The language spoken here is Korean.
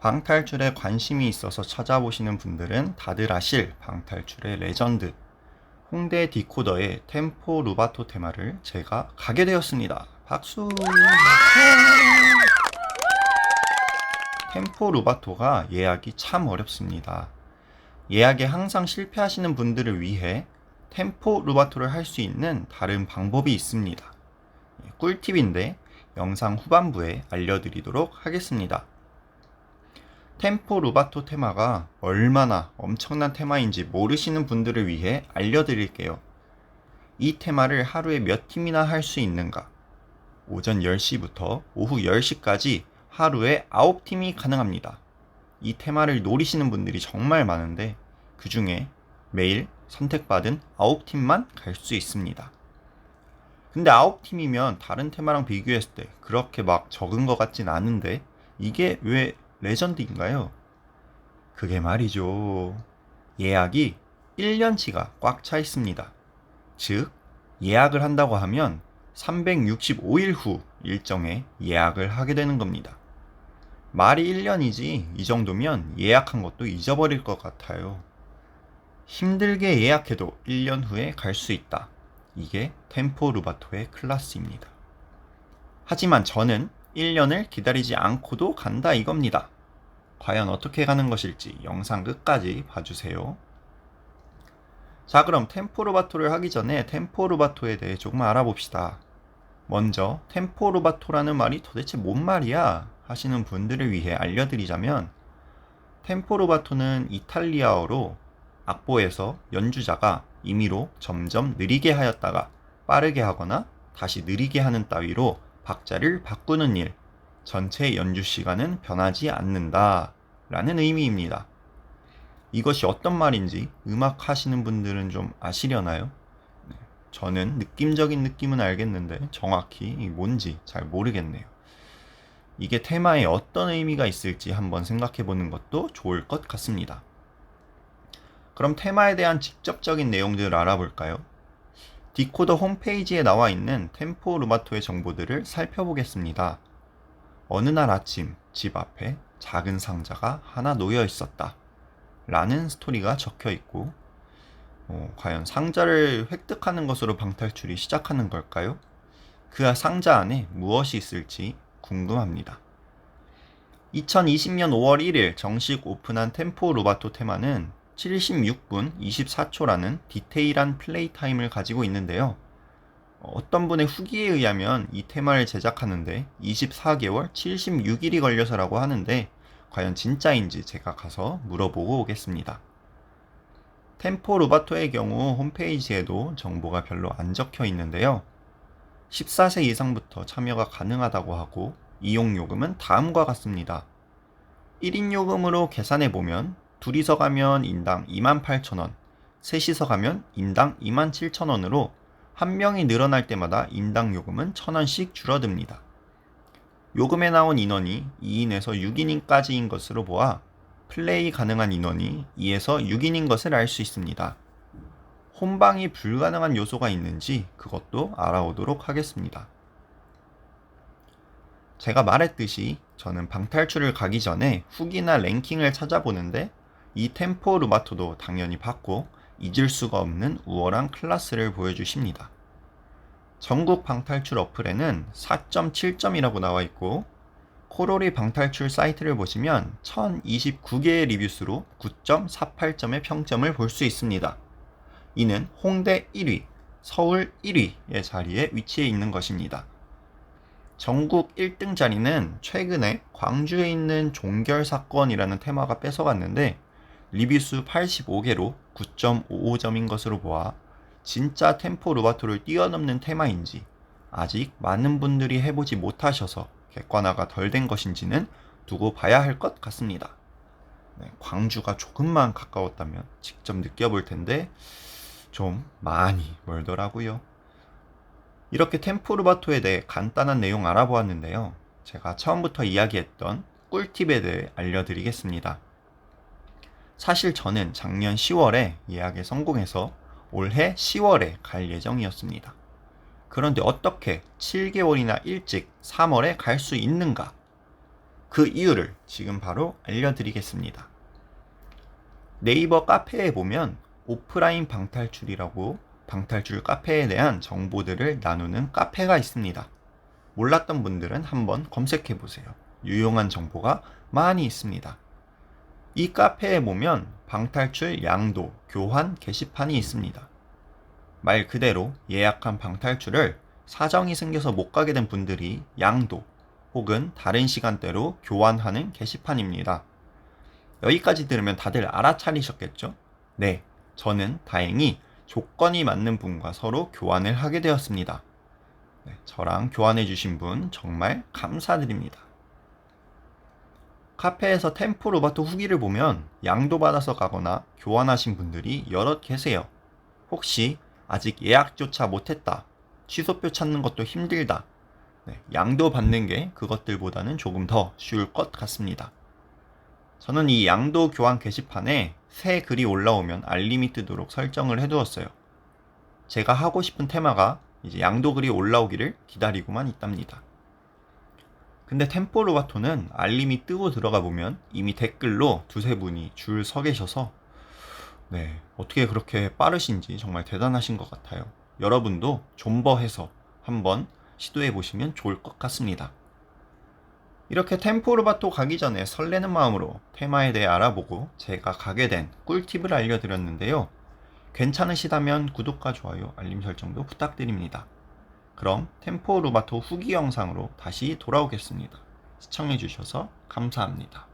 방탈출에 관심이 있어서 찾아보시는 분들은 다들 아실 방탈출의 레전드 홍대 디코더의 템포 루바토 테마를 제가 가게 되었습니다. 박수! 템포 루바토가 예약이 참 어렵습니다. 예약에 항상 실패하시는 분들을 위해 템포 루바토를 할 수 있는 다른 방법이 있습니다. 꿀팁인데 영상 후반부에 알려드리도록 하겠습니다. 템포 루바토 테마가 얼마나 엄청난 테마인지 모르시는 분들을 위해 알려드릴게요. 이 테마를 하루에 몇 팀이나 할 수 있는가? 오전 10시부터 오후 10시까지 하루에 9팀이 가능합니다. 이 테마를 노리시는 분들이 정말 많은데 그 중에 매일 선택받은 9팀만 갈 수 있습니다. 근데 9팀이면 다른 테마랑 비교했을 때 그렇게 막 적은 것 같진 않은데 이게 왜 레전드인가요? 그게 말이죠. 예약이 1년치가 꽉 차 있습니다. 즉, 예약을 한다고 하면 365일 후 일정에 예약을 하게 되는 겁니다. 말이 1년이지 이 정도면 예약한 것도 잊어버릴 것 같아요. 힘들게 예약해도 1년 후에 갈 수 있다. 이게 템포 루바토의 클래스입니다. 하지만 저는 1년을 기다리지 않고도 간다 이겁니다. 과연 어떻게 가는 것일지 영상 끝까지 봐주세요. 자, 그럼 템포 루바토를 하기 전에 템포 루바토에 대해 조금 알아봅시다. 먼저 템포 루바토라는 말이 도대체 뭔 말이야? 하시는 분들을 위해 알려드리자면 템포 루바토는 이탈리아어로 악보에서 연주자가 임의로 점점 느리게 하였다가 빠르게 하거나 다시 느리게 하는 따위로 박자를 바꾸는 일, 전체 연주 시간은 변하지 않는다 라는 의미입니다. 이것이 어떤 말인지 음악 하시는 분들은 좀 아시려나요? 저는 느낌적인 느낌은 알겠는데 정확히 뭔지 잘 모르겠네요. 이게 테마에 어떤 의미가 있을지 한번 생각해 보는 것도 좋을 것 같습니다. 그럼 테마에 대한 직접적인 내용들을 알아볼까요? 디코더 홈페이지에 나와 있는 템포 루바토의 정보들을 살펴보겠습니다. 어느 날 아침 집 앞에 작은 상자가 하나 놓여 있었다 라는 스토리가 적혀 있고 과연 상자를 획득하는 것으로 방탈출이 시작하는 걸까요? 그 상자 안에 무엇이 있을지 궁금합니다. 2020년 5월 1일 정식 오픈한 템포 루바토 테마는 76분 24초라는 디테일한 플레이 타임을 가지고 있는데요. 어떤 분의 후기에 의하면 이 테마를 제작하는데 24개월 76일이 걸려서라고 하는데 과연 진짜인지 제가 가서 물어보고 오겠습니다. 템포 루바토의 경우 홈페이지에도 정보가 별로 안 적혀 있는데요. 14세 이상부터 참여가 가능하다고 하고 이용 요금은 다음과 같습니다. 1인 요금으로 계산해보면 둘이서 가면 인당 28,000원, 셋이서 가면 인당 27,000원으로 한 명이 늘어날 때마다 인당 요금은 1,000원씩 줄어듭니다. 요금에 나온 인원이 2인에서 6인까지인 것으로 보아 플레이 가능한 인원이 2에서 6인인 것을 알 수 있습니다. 혼방이 불가능한 요소가 있는지 그것도 알아보도록 하겠습니다. 제가 말했듯이 저는 방탈출을 가기 전에 후기나 랭킹을 찾아보는데 이 템포 루바토도 당연히 받고 잊을 수가 없는 우월한 클래스를 보여주십니다. 전국 방탈출 어플에는 4.7점이라고 나와 있고 코로리 방탈출 사이트를 보시면 1029개의 리뷰수로 9.48점의 평점을 볼 수 있습니다. 이는 홍대 1위, 서울 1위의 자리에 위치해 있는 것입니다. 전국 1등 자리는 최근에 광주에 있는 종결사건이라는 테마가 뺏어갔는데 리뷰수 85개로 9.55점인 것으로 보아 진짜 템포 루바토를 뛰어넘는 테마인지 아직 많은 분들이 해보지 못하셔서 객관화가 덜 된 것인지는 두고 봐야 할 것 같습니다. 광주가 조금만 가까웠다면 직접 느껴볼 텐데 좀 많이 멀더라고요. 이렇게 템포 루바토에 대해 간단한 내용 알아보았는데요. 제가 처음부터 이야기했던 꿀팁에 대해 알려드리겠습니다. 사실 저는 작년 10월에 예약에 성공해서 올해 10월에 갈 예정이었습니다. 그런데 어떻게 7개월이나 일찍 3월에 갈 수 있는가? 그 이유를 지금 바로 알려드리겠습니다. 네이버 카페에 보면 오프라인 방탈출이라고 방탈출 카페에 대한 정보들을 나누는 카페가 있습니다. 몰랐던 분들은 한번 검색해 보세요. 유용한 정보가 많이 있습니다. 이 카페에 보면 방탈출 양도, 교환 게시판이 있습니다. 말 그대로 예약한 방탈출을 사정이 생겨서 못 가게 된 분들이 양도 혹은 다른 시간대로 교환하는 게시판입니다. 여기까지 들으면 다들 알아차리셨겠죠? 네, 저는 다행히 조건이 맞는 분과 서로 교환을 하게 되었습니다. 네, 저랑 교환해주신 분 정말 감사드립니다. 카페에서 템포 로바토 후기를 보면 양도받아서 가거나 교환하신 분들이 여럿 계세요. 혹시 아직 예약조차 못했다, 취소표 찾는 것도 힘들다, 네, 양도 받는 게 그것들보다는 조금 더 쉬울 것 같습니다. 저는 이 양도 교환 게시판에 새 글이 올라오면 알림이 뜨도록 설정을 해두었어요. 제가 하고 싶은 테마가 이제 양도 글이 올라오기를 기다리고만 있답니다. 근데 템포 로바토는 알림이 뜨고 들어가 보면 이미 댓글로 두세 분이 줄 서 계셔서 네, 어떻게 그렇게 빠르신지 정말 대단하신 것 같아요. 여러분도 존버해서 한번 시도해 보시면 좋을 것 같습니다. 이렇게 템포 로바토 가기 전에 설레는 마음으로 테마에 대해 알아보고 제가 가게 된 꿀팁을 알려드렸는데요. 괜찮으시다면 구독과 좋아요, 알림 설정도 부탁드립니다. 그럼 템포 로바토 후기 영상으로 다시 돌아오겠습니다. 시청해주셔서 감사합니다.